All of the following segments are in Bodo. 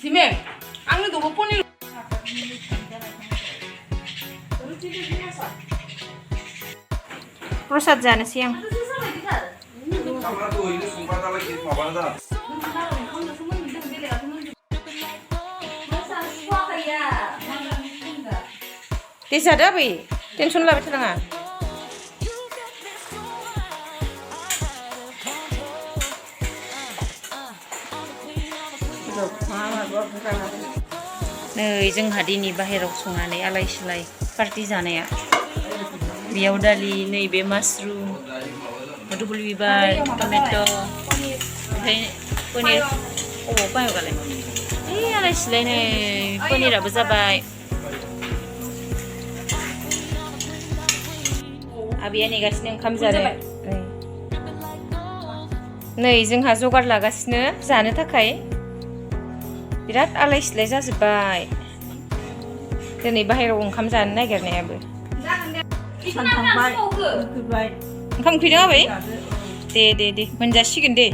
지명, 안에 너무 뻔히. Prasad जानोसै आं दे जादो आबै टेनसन लाबाय थानाङा नै जोंहा दिनै बाहेराव संनानै आलाय सिलाय पार्टि जानाया बेयाव दालि नैबे मासरुम मुदुफुल बिबार टमेट' ओमफ्राय पनिर अबाव बायो गालाय ओइ आलाय सिलाय नै पनिराबो जाबाय आबैया नेगासिनो ओंखाम जानो नै जोंहा जगार लागासिनो जानो थाखाय बिराद आलाय सिलाय जाजोब्बाय दिनै बाहेराव ओंखाम जानो नागिरनायाबो ओंखाम उखैदों आबै दे मोनजासिगोन दे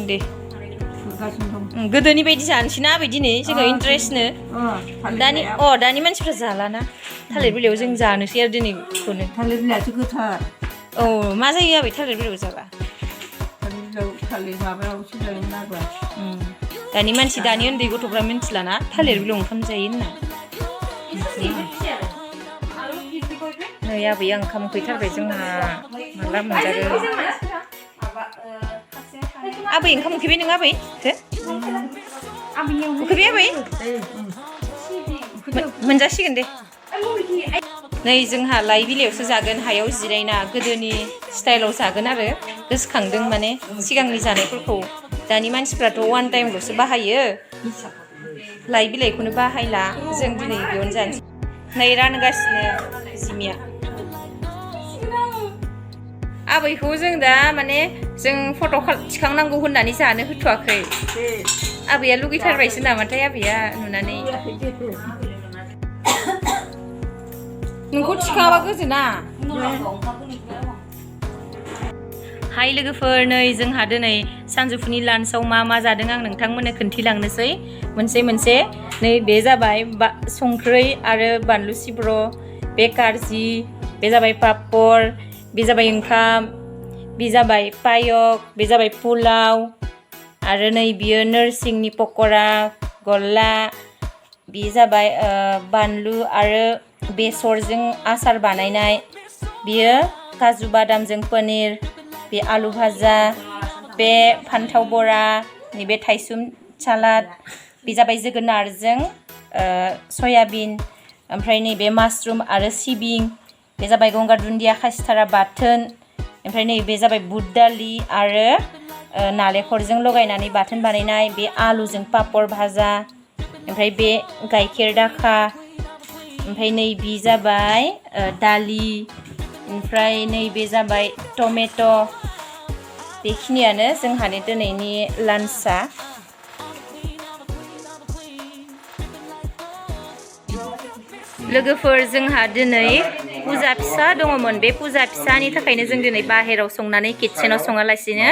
दे गोदोनि बायदि जानोसै ना आबै दिनै जोङो इन्टारेस्टनो दानि मानसिफ्रा जालाना थालिर बिलाइयाव जों जानोसै आरो दिनैखौनो थालिर बिलाइयासो गोथार औ मा जायो आबै थालिर बिलाइयाव जाबा थालिर माबायावसो जायोमोन आरो दानि मानसि दानि उन्दै गथ'फ्रा मिन्थिलाना थालिर बिलाइयाव ओंखाम जायो होनना नै आबैया ओंखाम उखैथारबाय जोंहा माला मोनजागोन आबै ओंखाम उखैबाय नों आबै उखैबाय आबै मोनजासिगोन दे नै जोंहा लाइ बिलाइयावसो जागोन हायाव जिरायना गोदोनि स्टाइलाव जागोन आरो गोसोखांदों माने सिगांनि जानायफोरखौ दानि मानसिफ्राथ' वान टाइमल'सो बाहायो लाइ बिलाइखौनो बाहायला जों दिनै बेयावनो जानोसै नै रानगासिनो जिमिया आबैखौ जों दा माने जों फट' थिखांनांगौ होननानै जानो होथ'वाखै आबैया लुगैथारबायसो नामाथाय आबैया नुनानै नोंखौ थिखाङाबा गोजोना हाय लोगोफोर नै जोंहा दिनै सानजौफुनि लान्चआव मा जादों आं नोंथांमोननो खोन्थिलांनोसै मोनसे नै बे जाबाय संख्रै आरो बानलु सिब्र' बे कारजि बे जाबाय पापर बे जाबाय ओंखाम बे जाबाय पायक बे जाबाय पुलाव आरो नै बियो नोरसिंनि पक'रा गल्ला बे जाबाय बानलु आरो बेसरजों आसार बानायनाय बियो काजु बादामजों पनिर बे आलु भाजा बे फान्थाव बरा नैबे थाइसुम सालाद बे जाबाय जोगोनारजों सयाबिन ओमफ्राय नैबे मासरुम आरो सिबिं बे जाबाय गंगार दुन्दिया खासिथारा बाथोन ओमफ्राय नैबे जाबाय बुट दालि आरो नालेंखरजों लगायनानै बाथोन बानायनाय बे आलुजों पापर भाजा ओमफ्राय बे गाइखेर दाखा ओमफ्राय नैबे जाबाय दालि ओमफ्राय नैबे जाबाय टमेट' बेखिनियानो जोंहानि दिनैनि लान्चआ लोगोफोर जोंहा दिनै पुजा फिसा दङमोन बे पुजा फिसानि थाखायनो जों दिनै बाहेराव संनानै किटचेनाव सङालासिनो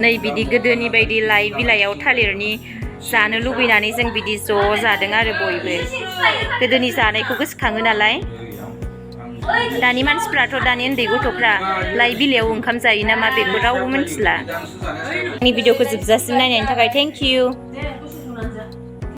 नै बिदि गोदोनि बायदि लाइ बिलाइयाव थालिरनि जानो लुबैनानै जों बिदि ज' जादों आरो बयबो गोदोनि जानायखौ गोसोखाङो नालाय दानि मानसिफ्राथ' दानि उन्दै गथ'फ्रा लाइ बिलाइयाव ओंखाम जायो नामा बेखौ रावबो मिन्थिला आंनि भिडिअखौ जोबजासिम नायनायनि थाखाय थेंक इउ